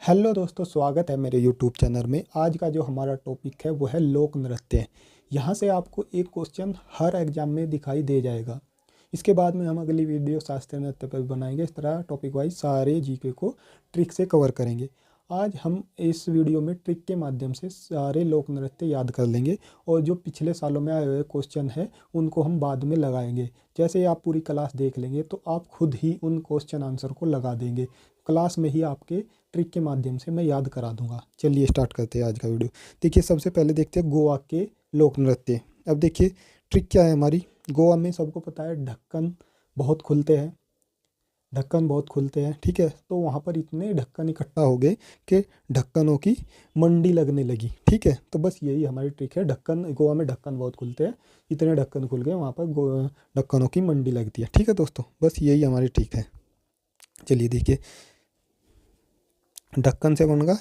Hello दोस्तों, स्वागत है मेरे यूट्यूब चैनल में। आज का जो हमारा टॉपिक है वो है लोक नृत्य। यहाँ से आपको एक क्वेश्चन हर एग्जाम में दिखाई दे जाएगा। इसके बाद में हम अगली वीडियो शास्त्रीय नृत्य पर बनाएंगे। इस तरह टॉपिक वाइज सारे जीके को ट्रिक से कवर करेंगे। आज हम इस वीडियो में ट्रिक के माध्यम से सारे लोक नृत्य याद कर लेंगे और जो पिछले सालों में आए हुए क्वेश्चन है उनको हम बाद में लगाएंगे। जैसे ही आप पूरी क्लास देख लेंगे तो आप खुद ही उन क्वेश्चन आंसर को लगा देंगे। क्लास में ही आपके ट्रिक के माध्यम से मैं याद करा दूंगा। चलिए स्टार्ट करते हैं आज का वीडियो। देखिए, सबसे पहले देखते हैं गोवा के लोक नृत्य। अब देखिए ट्रिक क्या है हमारी। गोवा में सबको पता है ढक्कन बहुत खुलते हैं, ढक्कन बहुत खुलते हैं, ठीक है। तो वहाँ पर इतने ढक्कन इकट्ठा हो गए कि ढक्कनों की मंडी लगने लगी, ठीक है। तो बस यही हमारी ट्रिक है। ढक्कन, गोवा में ढक्कन बहुत खुलते हैं, इतने ढक्कन खुल गए वहाँ पर ढक्कनों की मंडी लगती है, ठीक है दोस्तों। बस यही हमारी ट्रिक है। चलिए देखिए, ढक्कन से बन गया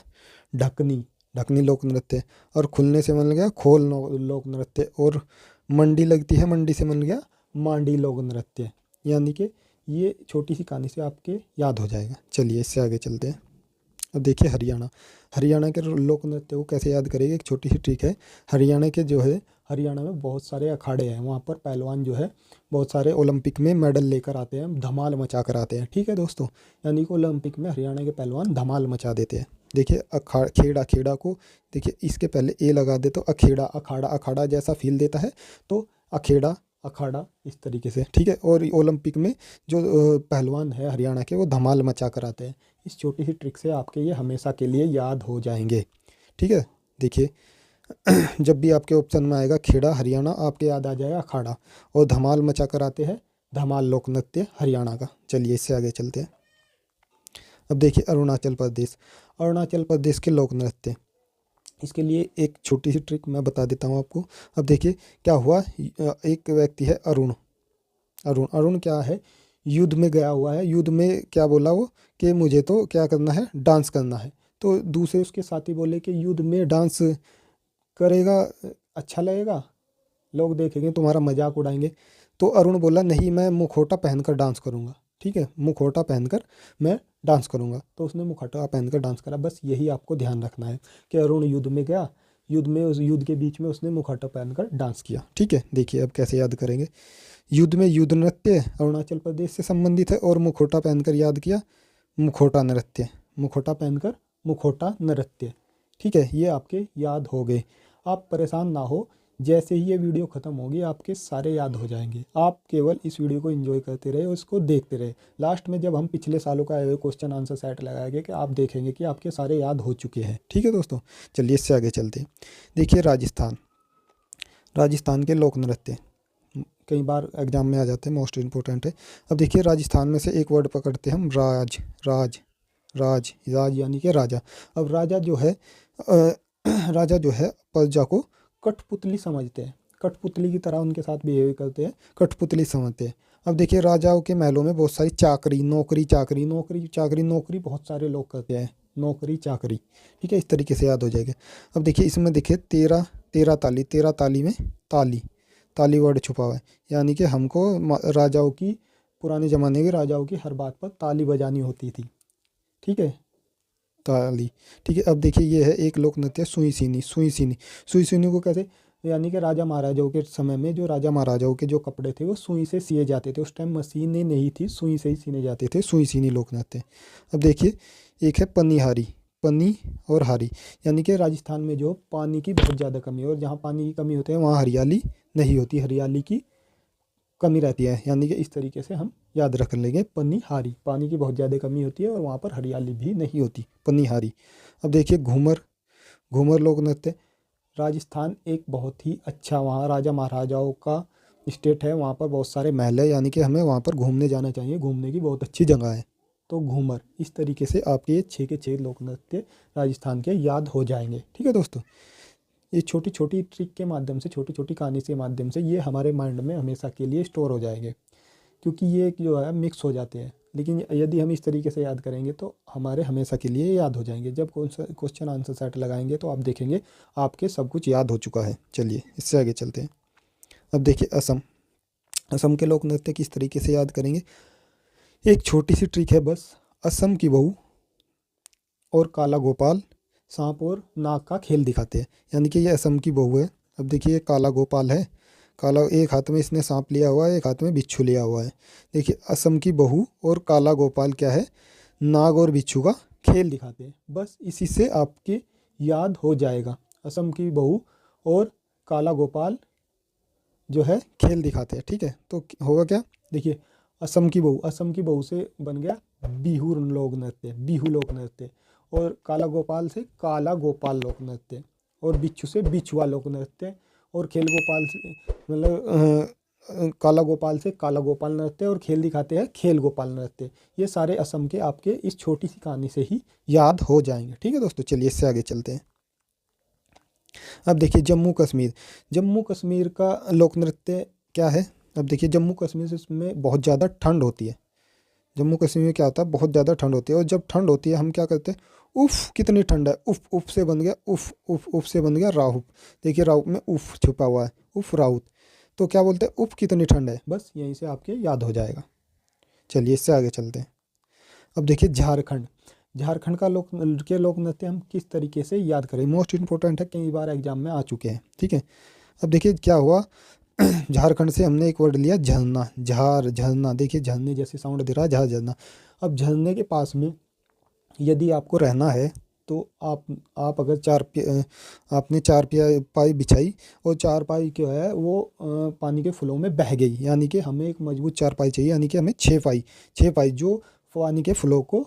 ढकनी, ढकनी लोक नृत्य। और खुलने से बन गया खोल लोक नृत्य। और मंडी लगती है, मंडी से बन गया मांडी लोक नृत्य। यानी कि ये छोटी सी कहानी से आपके याद हो जाएगा। चलिए इससे आगे चलते हैं। अब देखिए हरियाणा, हरियाणा के लोक नृत्य को कैसे याद करेंगे। एक छोटी सी ट्रिक है। हरियाणा के जो है, हरियाणा में बहुत सारे अखाड़े हैं। वहाँ पर पहलवान जो है बहुत सारे ओलंपिक में मेडल लेकर आते हैं, धमाल मचा कर आते हैं, ठीक है दोस्तों। यानी कि ओलंपिक में हरियाणा के पहलवान धमाल मचा देते हैं। देखिए खेड़ा, खेड़ा को देखिए इसके पहले ए लगा दे तो अखेड़ा, अखाड़ा, अखाड़ा जैसा फील देता है। तो अखेड़ा, अखाड़ा इस तरीके से, ठीक है। और ओलंपिक में जो पहलवान है हरियाणा के वो धमाल मचा कर आते हैं। इस छोटी सी ट्रिक से आपके ये हमेशा के लिए याद हो जाएंगे, ठीक है। देखिए जब भी आपके ऑप्शन में आएगा खेड़ा हरियाणा, आपके याद आ जाएगा अखाड़ा। और धमाल मचा कर आते हैं धमाल लोक नृत्य हरियाणा का। चलिए इससे आगे चलते हैं। अब देखिए अरुणाचल प्रदेश, अरुणाचल प्रदेश के लोक नृत्य। इसके लिए एक छोटी सी ट्रिक मैं बता देता हूँ आपको। अब देखिए क्या हुआ। एक व्यक्ति है अरुण, अरुण, अरुण क्या है, युद्ध में गया हुआ है। युद्ध में क्या बोला वो कि मुझे तो क्या करना है, डांस करना है। तो दूसरे उसके साथी बोले कि युद्ध में डांस करेगा अच्छा लगेगा, लोग देखेंगे तुम्हारा मजाक उड़ाएंगे। तो अरुण बोला नहीं, मैं मुखौटा पहनकर डांस करूंगा, ठीक है। मुखौटा पहनकर मैं डांस करूंगा। तो उसने मुखौटा पहनकर डांस करा। बस यही आपको ध्यान रखना है कि अरुण युद्ध में गया, युद्ध में उस युद्ध के बीच में उसने मुखौटा पहनकर डांस किया, ठीक है। देखिए अब कैसे याद करेंगे। युद्ध में युद्ध नृत्य अरुणाचल प्रदेश से संबंधित है और मुखौटा पहनकर याद किया मुखौटा नृत्य, मुखौटा पहनकर मुखौटा नृत्य, ठीक है। ये आपके याद हो गए। आप परेशान ना हो, जैसे ही ये वीडियो ख़त्म होगी आपके सारे याद हो जाएंगे। आप केवल इस वीडियो को एंजॉय करते रहे और इसको देखते रहे। लास्ट में जब हम पिछले सालों का आए हुए क्वेश्चन आंसर सेट लगाएंगे कि आप देखेंगे कि आपके सारे याद हो चुके हैं, ठीक है दोस्तों। चलिए इससे आगे चलते हैं। देखिए राजस्थान, राजस्थान के लोक नृत्य कई बार एग्जाम में आ जाते हैं, मोस्ट इम्पोर्टेंट है। अब देखिए राजस्थान में से एक वर्ड पकड़ते हैं हम, राज, राज, राज, राज यानी कि राजा। अब राजा जो है राजा जो है प्रजा को कठपुतली समझते हैं, कठपुतली की तरह उनके साथ बिहेव करते हैं, कठपुतली समझते हैं। अब देखिए राजाओं के महलों में बहुत सारी चाकरी, नौकरी, चाकरी, नौकरी, चाकरी, नौकरी बहुत सारे लोग करते हैं, नौकरी, चाकरी, ठीक है। इस तरीके से याद हो जाएगा। अब देखिए इसमें देखिए तेरह, तेरह ताली, तेरह ताली में ताली, ताली वर्ड छुपा हुआ है। यानी कि हमको राजाओं की, पुराने ज़माने के राजाओं की हर बात पर ताली बजानी होती थी, ठीक है, ताली, ठीक है। अब देखिए ये है एक लोक नृत्य सुई सीनी, सुई सीनी, सुई सीनी को कैसे, यानी कि राजा महाराजाओं के समय में जो राजा महाराजाओं के जो कपड़े थे वो सुई से सिए जाते थे। उस टाइम मशीनें नहीं थी, सुई से ही सीने जाते थे, सुई सीनी लोक नृत्य। अब देखिए एक है पनिहारी, पनी और हारी, यानी कि राजस्थान में जो पानी की बहुत ज़्यादा कमी है और जहाँ पानी की कमी होती है वहाँ हरियाली नहीं होती, हरियाली की कमी रहती है। यानी कि इस तरीके से हम याद रख लेंगे पनिहारी, पानी की बहुत ज़्यादा कमी होती है और वहाँ पर हरियाली भी नहीं होती, पनिहारी। अब देखिए घूमर, घूमर लोक नृत्य। राजस्थान एक बहुत ही अच्छा, वहाँ राजा महाराजाओं का स्टेट है, वहाँ पर बहुत सारे महल है, यानी कि हमें वहाँ पर घूमने जाना चाहिए, घूमने की बहुत अच्छी जगह है। तो घूमर, इस तरीके से आपके ये 6 के 6 लोक नृत्य राजस्थान के याद हो जाएंगे, ठीक है दोस्तों। ये छोटी छोटी ट्रिक के माध्यम से, छोटी छोटी कहानी के माध्यम से ये हमारे माइंड में हमेशा के लिए स्टोर हो जाएंगे, क्योंकि ये जो है मिक्स हो जाते हैं। लेकिन यदि हम इस तरीके से याद करेंगे तो हमारे हमेशा के लिए याद हो जाएंगे। जब क्वेश्चन आंसर सेट लगाएंगे तो आप देखेंगे आपके सब कुछ याद हो चुका है। चलिए इससे आगे चलते हैं। अब देखिए असम, असम के लोक नृत्य किस तरीके से याद करेंगे। एक छोटी सी ट्रिक है बस। असम की बहू और काला गोपाल सांप और नाग का खेल दिखाते हैं, यानी कि ये असम की बहू है। अब देखिए काला गोपाल है, काला, एक हाथ में इसने सांप लिया हुआ है, एक हाथ में बिच्छू लिया हुआ है। देखिए असम की बहू और काला गोपाल क्या है, नाग और बिच्छू का खेल दिखाते हैं। बस इसी से आपके याद हो जाएगा, असम की बहू और काला गोपाल जो है खेल दिखाते हैं। ठीक है, तो होगा क्या, देखिए असम की बहू, असम की बहू से बन गया बिहू लोक नृत्य, बिहू लोक नृत्य, और काला गोपाल से काला गोपाल लोक नृत्य, और बिच्छू से बिछुआ लोक नृत्य, और खेल गोपाल से मतलब काला गोपाल से काला गोपाल नृत्य, और खेल दिखाते हैं खेल गोपाल नृत्य। ये सारे असम के आपके इस छोटी सी कहानी से ही याद हो जाएंगे। ठीक है दोस्तों, चलिए इससे आगे चलते हैं। अब देखिए जम्मू कश्मीर, जम्मू कश्मीर का लोक नृत्य क्या है। अब देखिए जम्मू कश्मीर से इसमें बहुत ज़्यादा ठंड होती है। जम्मू कश्मीर में क्या होता है, बहुत ज़्यादा ठंड होती है, और जब ठंड होती है हम क्या करते हैं, उफ़ कितनी ठंड है, उफ़ उफ़ से बन गया उफ़, उफ़ उफ़ से बन गया राहुप। देखिए राहुप में उफ़ छुपा हुआ है, उफ़ राहुत, तो क्या बोलते हैं, उफ़ कितनी ठंड है। बस यहीं से आपके याद हो जाएगा। चलिए इससे आगे चलते हैं। अब देखिए झारखंड, झारखंड का लोक नृत्य हम किस तरीके से याद करें, मोस्ट इंपॉर्टेंट है, कई बार एग्जाम में आ चुके हैं। ठीक है, अब देखिए क्या हुआ, झारखंड से हमने एक वर्ड लिया झरना, झार झरना, देखिए झरने जैसे साउंड दे रहा है, झार झरना। अब झरने के पास में यदि आपको रहना है तो आप अगर आपने पाई बिछाई, और चार पाई क्या है वो पानी के फ्लो में बह गई, यानी कि हमें एक मजबूत चार पाई चाहिए, यानी कि हमें छः पाई जो पानी के फ्लो को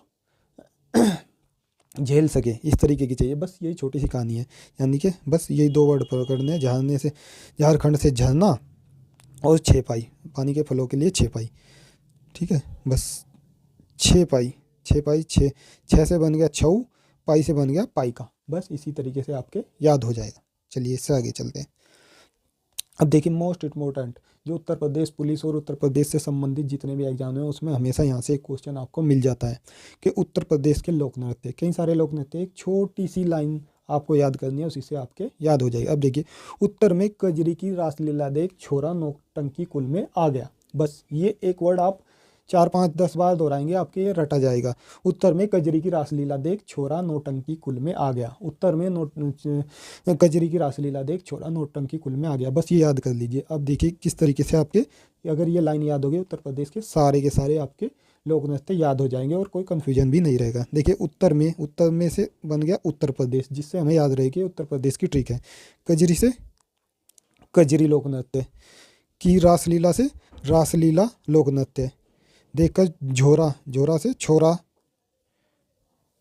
झेल सके, इस तरीके की चाहिए। बस यही छोटी सी कहानी है, यानी कि बस यही दो वर्ड पकड़ने हैं, झरने से, झारखंड से झरना, और छः पाई, पानी के फ्लो के लिए छः पाई। ठीक है, बस छः पाई, छः से बन गया छऊ, पाई से बन गया पाई का। बस इसी तरीके से आपके याद हो जाएगा। चलिए इससे आगे चलते हैं। अब देखिए मोस्ट इम्पोर्टेंट, जो उत्तर प्रदेश पुलिस और उत्तर प्रदेश से संबंधित जितने भी एग्जाम हैं उसमें हमेशा यहाँ से एक क्वेश्चन आपको मिल जाता है कि उत्तर प्रदेश के लोक नृत्य, कई सारे लोक नृत्य, एक छोटी सी लाइन आपको याद करनी है, उसी से आपके याद हो जाएगी। अब देखिए उत्तर में कजरी की रासलीला देख छोरा नौटंकी कुल में आ गया। बस ये एक वर्ड आप 4 5 10 बार दोहराएंगे, आपके ये रटा जाएगा। उत्तर में कजरी की रासलीला देख छोरा नौटंकी कुल में आ गया, उत्तर में कजरी की रासलीला देख छोरा नौटंकी कुल में आ गया। बस ये याद कर लीजिए। अब देखिए किस तरीके से आपके, अगर ये लाइन याद होगी, उत्तर प्रदेश के सारे आपके लोक नृत्य याद हो जाएंगे और कोई कन्फ्यूजन भी नहीं रहेगा। देखिए उत्तर में से बन गया उत्तर प्रदेश, जिससे हमें याद रहेगी उत्तर प्रदेश की ट्रिक है। कजरी से कजरी लोक नृत्य, की रासलीला से रासलीला लोक नृत्य, देखकर झोरा, झोरा से छोरा,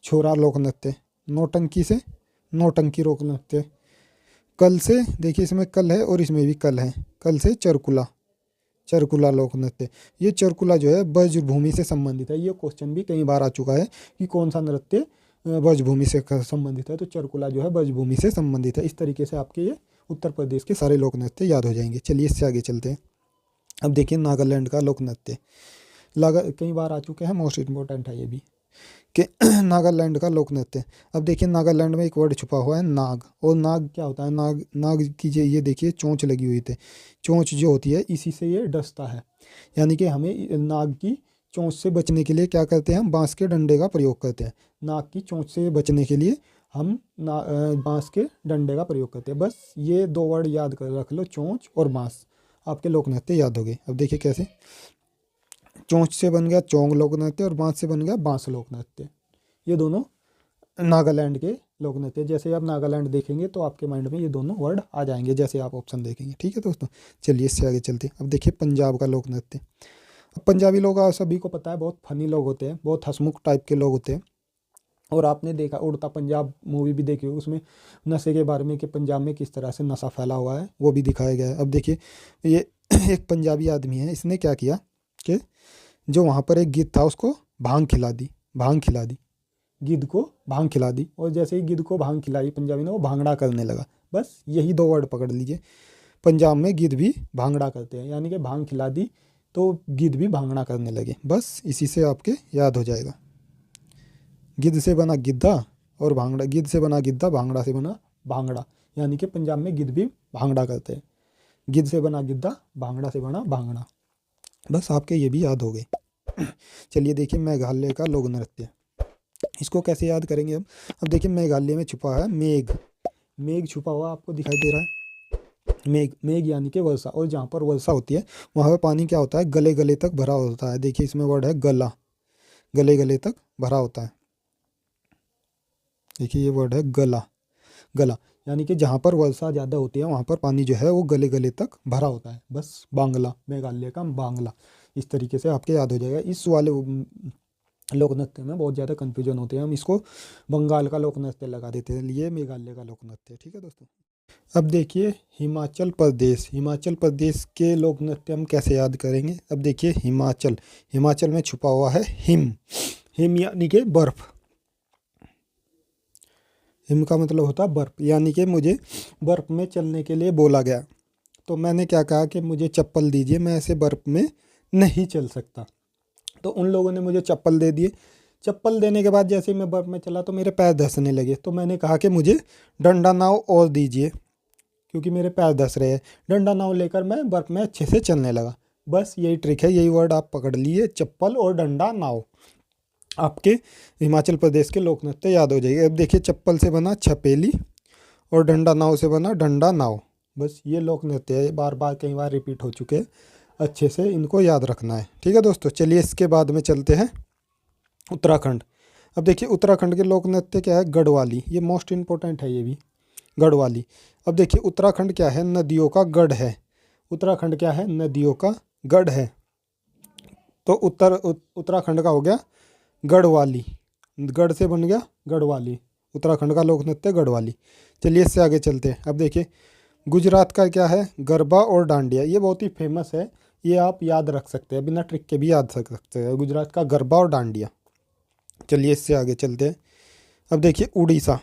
छोरा लोक नृत्य, नौटंकी से नौटंकी लोक नृत्य, कल से, देखिए इसमें कल है और इसमें भी कल है, कल से चरकुला, चरकुला लोक नृत्य। ये चरकुला जो है ब्रजभूमि से संबंधित है, ये क्वेश्चन भी कई बार आ चुका है कि कौन सा नृत्य ब्रजभूमि से संबंधित है, तो चरकुला जो है ब्रजभूमि से संबंधित है। इस तरीके से आपके ये उत्तर प्रदेश के सारे लोक नृत्य याद हो जाएंगे। चलिए इससे आगे चलते हैं। अब देखिए नागालैंड का लोक नृत्य, कई बार आ चुके हैं, मोस्ट इम्पोर्टेंट है ये भी कि नागालैंड का लोक नृत्य। अब देखिए नागालैंड में एक वर्ड छुपा हुआ है नाग, और नाग क्या होता है, नाग की ये देखिए चोंच लगी हुई थी, चोंच जो होती है इसी से ये डसता है, यानी कि हमें नाग की चोंच से बचने के लिए क्या करते हैं, हम बांस के डंडे का प्रयोग करते हैं। नाग की चोंच से बचने के लिए हम बांस के डंडे का प्रयोग करते हैं। बस ये दो वर्ड याद कर रख लो, चोंच और बांस, आपके लोक नृत्य याद हो गए। अब देखिए कैसे, चोंच से बन गया चोंग लोक नृत्य, और बांस से बन गया बांस लोक नृत्य। ये दोनों नागालैंड के लोक नृत्य। जैसे आप नागालैंड देखेंगे तो आपके माइंड में ये दोनों वर्ड आ जाएंगे, जैसे आप ऑप्शन देखेंगे। ठीक है दोस्तों, चलिए इससे आगे चलते हैं। अब देखिए पंजाब का लोक नृत्य। अब पंजाबी लोग आप सभी को पता है बहुत फनी लोग होते हैं, बहुत हंसमुख टाइप के लोग होते हैं, और आपने देखा उड़ता पंजाब मूवी भी देखी हो, उसमें नशे के बारे में कि पंजाब में किस तरह से नशा फैला हुआ है वो भी दिखाया गया है। अब देखिए ये एक पंजाबी आदमी है, इसने क्या किया कि जो वहाँ पर एक गिद्ध था उसको भांग खिला दी, गिद्ध को भांग खिला दी, और जैसे ही गिद्ध को भांग खिलाई पंजाबी ने, वो भांगड़ा करने लगा। बस यही दो वर्ड पकड़ लीजिए, पंजाब में गिद्ध भी भांगड़ा करते हैं, यानी कि भांग खिला दी तो गिद्ध भी भांगड़ा करने लगे। बस इसी से आपके याद हो जाएगा। गिद्ध से बना गिद्धा और भांगड़ा, गिद्ध से बना गिद्धा, भांगड़ा से बना भांगड़ा, यानी कि पंजाब में गिद्ध भी भांगड़ा करते हैं। गिद्ध से बना गिद्धा, भांगड़ा से बना भांगड़ा। बस आपके ये भी याद हो गए। चलिए देखिए मेघालय का लोक नृत्य। इसको कैसे याद करेंगे अब देखिए मेघालय में छुपा है मेघ, मेघ छुपा हुआ आपको दिखाई दे रहा है। मेघ, मेघ यानी कि वर्षा, और जहाँ पर वर्षा होती है वहाँ पर पानी क्या होता है, गले गले तक भरा होता है। देखिए इसमें वर्ड है गला, गले गले तक भरा होता है। देखिए ये वर्ड है गला, गला यानी कि जहाँ पर वर्षा ज़्यादा होती है वहाँ पर पानी जो है वो गले गले तक भरा होता है। बस बांग्ला, मेघालय का बांग्ला, इस तरीके से आपके याद हो जाएगा। इस वाले लोक नृत्य में बहुत ज़्यादा कन्फ्यूजन होते हैं, हम इसको बंगाल का लोक नृत्य लगा देते हैं, ये मेघालय का लोक नृत्य। ठीक है दोस्तों, अब देखिए हिमाचल प्रदेश, हिमाचल प्रदेश के लोक नृत्य हम कैसे याद करेंगे। अब देखिए हिमाचल, हिमाचल में छुपा हुआ है हिम, हिम यानी कि बर्फ, हिम का मतलब होता है बर्फ, यानी कि मुझे बर्फ़ में चलने के लिए बोला गया, तो मैंने क्या कहा कि मुझे चप्पल दीजिए, मैं ऐसे बर्फ़ में नहीं चल सकता। तो उन लोगों ने मुझे चप्पल दे दिए। चप्पल देने के बाद जैसे ही मैं बर्फ़ में चला तो मेरे पैर धंसने लगे, तो मैंने कहा कि मुझे डंडा नाव और दीजिए, क्योंकि मेरे पैर धंस रहे हैं। डंडा नाव लेकर मैं बर्फ़ में अच्छे से चलने लगा। बस यही ट्रिक है, यही वर्ड आप पकड़ लिए, चप्पल और डंडा नाव, आपके हिमाचल प्रदेश के लोक नृत्य याद हो जाएगी। अब देखिए चप्पल से बना छपेली और डंडा नाव से बना डंडा नाव। बस ये लोक नृत्य है, बार बार कई बार रिपीट हो चुके हैं, अच्छे से इनको याद रखना है। ठीक है दोस्तों, चलिए इसके बाद में चलते हैं उत्तराखंड। अब देखिए उत्तराखंड के लोक नृत्य क्या है, गढ़वाली, ये मोस्ट इम्पोर्टेंट है, ये भी गढ़वाली। अब देखिए उत्तराखंड क्या है, नदियों का गढ़ है। उत्तराखंड क्या है, नदियों का गढ़ है, तो उत्तराखंड का हो गया गढ़वाली, गढ़ से बन गया गढ़वाली, उत्तराखंड का लोक नृत्य गढ़वाली। चलिए इससे आगे चलते हैं। अब देखिए गुजरात का क्या है, गरबा और डांडिया, ये बहुत ही फेमस है, ये आप याद रख सकते हैं, बिना ट्रिक के भी याद रख सकते हैं, गुजरात का गरबा और डांडिया। चलिए इससे आगे चलते हैं। अब देखिए उड़ीसा,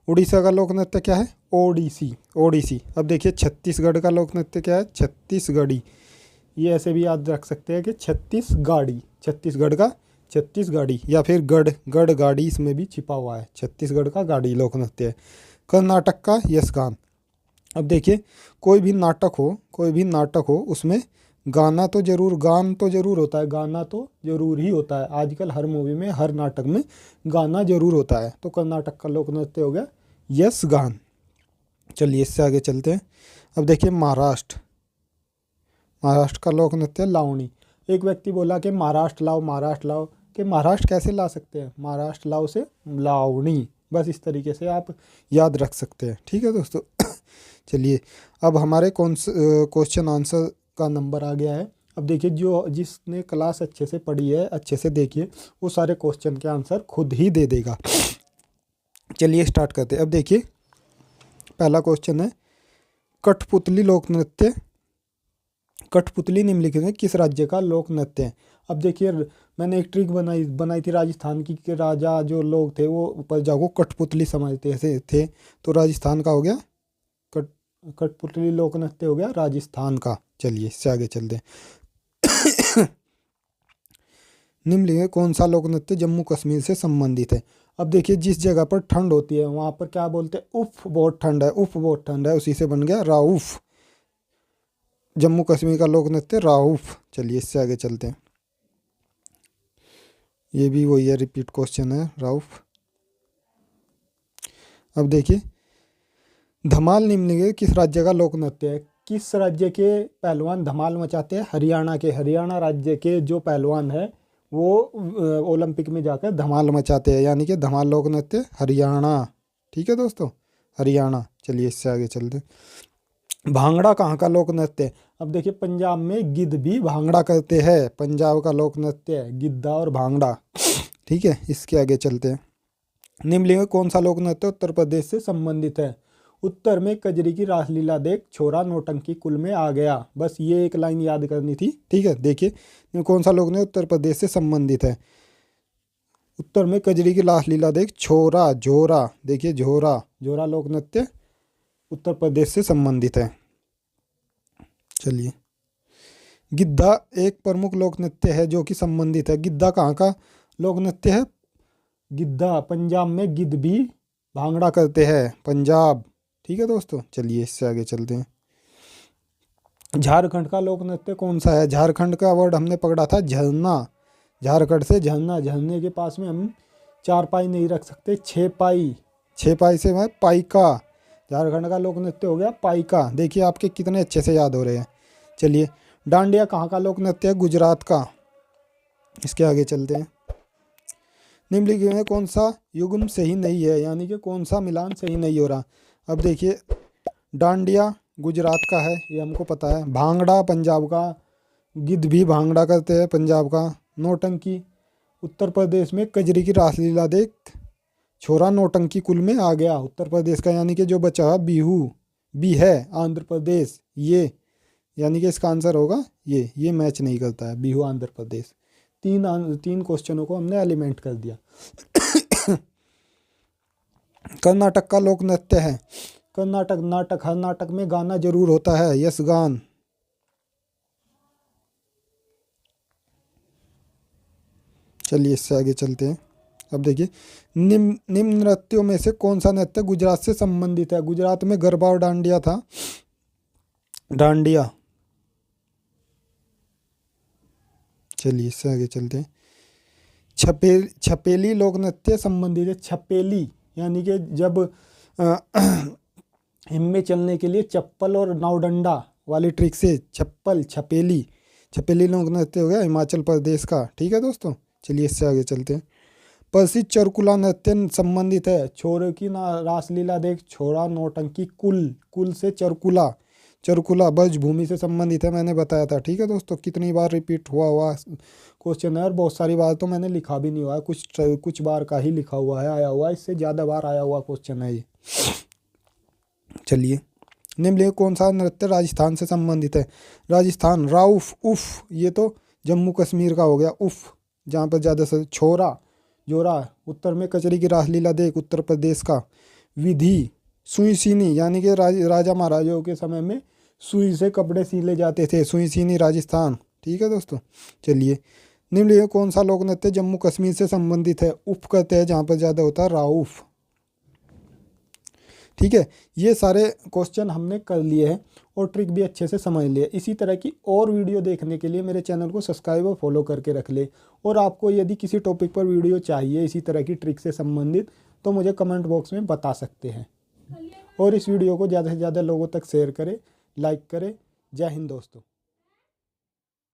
उड़ीसा का लोक नृत्य क्या है, ओडिसी, ओडिसी। अब देखिए छत्तीसगढ़ का लोक नृत्य क्या है, छत्तीसगढ़ी, ये ऐसे भी याद रख सकते हैं कि छत्तीसगढ़ी, छत्तीसगढ़ का छत्तीसगढ़ी, या फिर गढ़ गाड़ी इसमें भी छिपा हुआ है, छत्तीसगढ़ का गाड़ी लोक नृत्य है। कर्नाटक का यशगान। अब देखिए कोई भी नाटक हो, कोई भी नाटक हो, उसमें गाना तो जरूर, गान तो जरूर होता है, गाना तो जरूर ही होता है। आजकल हर मूवी में, हर नाटक में गाना जरूर होता है, तो कर्नाटक का लोक नृत्य हो गया यशगान। चलिए इससे आगे चलते हैं। अब देखिए महाराष्ट्र, महाराष्ट्र का लोक नृत्य लावणी। एक व्यक्ति बोला कि महाराष्ट्र लाओ, महाराष्ट्र लाओ, कि महाराष्ट्र कैसे ला सकते हैं, महाराष्ट्र लाओ से लावणी। बस इस तरीके से आप याद रख सकते हैं। ठीक है दोस्तों, चलिए अब हमारे क्वेश्चन आंसर का नंबर आ गया है। अब देखिए जो जिसने क्लास अच्छे से पढ़ी है, अच्छे से देखिए, वो सारे क्वेश्चन के आंसर खुद ही दे देगा। चलिए स्टार्ट करते हैं। अब देखिए पहला क्वेश्चन है, कठपुतली लोक नृत्य, कठपुतली निम्नलिखित में किस राज्य का लोक नृत्य है। अब देखिए मैंने एक ट्रिक बनाई थी राजस्थान की, कि राजा जो लोग थे वो प्रजा को कठपुतली समझते थे, तो राजस्थान का हो गया कठपुतली लोक नृत्य हो गया राजस्थान का। चलिए इससे आगे चलते हैं। निम्नलिखित कौन सा लोक नृत्य जम्मू कश्मीर से संबंधित है। अब देखिए जिस जगह पर ठंड होती है वहाँ पर क्या बोलते हैं, उफ बहुत ठंड है, उफ बहुत ठंड है, उसी से बन गया राउफ, जम्मू कश्मीर का लोक नृत्य राउफ। चलिए इससे आगे चलते हैं, ये भी वही है, रिपीट क्वेश्चन है, राउफ। अब देखिए धमाल निम्नलिखित किस राज्य का लोक नृत्य है। किस राज्य के पहलवान धमाल मचाते हैं, हरियाणा के, हरियाणा राज्य के जो पहलवान है वो ओलंपिक में जाकर धमाल मचाते हैं, यानी कि धमाल लोक नृत्य हरियाणा। ठीक है दोस्तों, हरियाणा। चलिए इससे आगे चलते हैं। भांगड़ा कहाँ का लोक नृत्य है। अब देखिए पंजाब में गिद्ध भी भांगड़ा करते हैं, पंजाब का लोक नृत्य है गिद्धा और भांगड़ा। ठीक है, इसके आगे चलते हैं। निम्नलिखित कौन सा लोक नृत्य उत्तर प्रदेश से संबंधित है। उत्तर में कजरी की रासलीला देख छोरा नौटंकी कुल में आ गया। बस ये एक लाइन याद करनी थी। ठीक है, देखिए कौन सा लोक नृत्य उत्तर प्रदेश से संबंधित है। उत्तर में कजरी की रासलीला देख छोरा, झोरा, देखिए झोरा, झोरा लोक नृत्य उत्तर प्रदेश से संबंधित है। चलिए गिद्धा एक प्रमुख लोक नृत्य है जो कि संबंधित है। गिद्धा कहाँ का लोक नृत्य है, गिद्धा पंजाब में गिद्ध भी भांगड़ा करते हैं, पंजाब। ठीक है दोस्तों, चलिए इससे आगे चलते हैं। झारखंड का लोक नृत्य कौन सा है। झारखंड का वर्ड हमने पकड़ा था झरना, झारखंड से झरना, झरने के पास में हम 4 पाई नहीं रख सकते, 6 पाई, 6 पाई से मैं पाइका, झारखंड का लोक नृत्य हो गया पाइका। देखिए आपके कितने अच्छे से याद हो रहे हैं। चलिए, डांडिया कहाँ का लोक नृत्य है? गुजरात का। इसके आगे चलते हैं। निम्नलिखित में कौन सा युग्म सही नहीं है, यानी कि कौन सा मिलान सही नहीं हो रहा। अब देखिए, डांडिया गुजरात का है, ये हमको पता है। भांगड़ा पंजाब का, गिद्ध भी भांगड़ा करते हैं पंजाब का। नौटंकी उत्तर प्रदेश में कजरी की रासलीला देख छोरा नौटंकी कुल में आ गया, उत्तर प्रदेश का, यानी कि जो बचा है बिहू भी है आंध्र प्रदेश, ये यानी कि इसका आंसर होगा ये मैच नहीं करता है, बिहू आंध्र प्रदेश। तीन क्वेश्चनों को हमने एलिमेंट कर दिया। कर्नाटक का लोक नृत्य है, कर्नाटक नाटक, हर नाटक में गाना जरूर होता है, यस गान। चलिए इससे आगे चलते हैं। अब देखिए, निम्न नृत्यों में से कौन सा नृत्य गुजरात से संबंधित है? गुजरात में गरबा और डांडिया था, डांडिया। चलिए इससे आगे चलते हैं। छपेली लोक नृत्य संबंधित है, छपेली यानी कि जब हिम में चलने के लिए चप्पल और नावडंडा वाली ट्रिक से छपेली लोक नृत्य हो गया हिमाचल प्रदेश का। ठीक है दोस्तों, चलिए इससे आगे चलते हैं। प्रसिद्ध चरकुला नृत्य संबंधित है, छोरे की रासलीला देख छोरा नौटंकी कुल से चरकुला ब्रजभूमि से संबंधित है, मैंने बताया था। ठीक है दोस्तों, कितनी बार रिपीट हुआ क्वेश्चन है, और बहुत सारी बार तो मैंने लिखा भी नहीं हुआ है, कुछ बार का ही लिखा हुआ है, आया हुआ, इससे ज़्यादा बार आया हुआ क्वेश्चन है ये। चलिए, निम्नलिखित कौन सा नृत्य राजस्थान से संबंधित है? राजस्थान राउफ उफ, ये तो जम्मू कश्मीर का हो गया, उफ जहाँ पर ज़्यादा से। छोरा जोरा उत्तर में कचरी की रासलीला देख उत्तर प्रदेश का। विधि सुई सीनी, यानी कि राजा महाराजाओं के समय में सुई से कपड़े सीले जाते थे, सुई सीनी राजस्थान। ठीक है दोस्तों, चलिए, निम्नलिखित कौन सा लोक नृत्य जम्मू कश्मीर से संबंधित है? उफ कहते हैं जहाँ पर ज़्यादा होता है, राउफ। ठीक है, ये सारे क्वेश्चन हमने कर लिए हैं और ट्रिक भी अच्छे से समझ लिए। इसी तरह की और वीडियो देखने के लिए मेरे चैनल को सब्सक्राइब और फॉलो करके रख ले। और आपको यदि किसी टॉपिक पर वीडियो चाहिए इसी तरह की ट्रिक से संबंधित, तो मुझे कमेंट बॉक्स में बता सकते हैं। और इस वीडियो को ज़्यादा से ज़्यादा लोगों तक शेयर करें, लाइक करें। जय हिंद दोस्तों।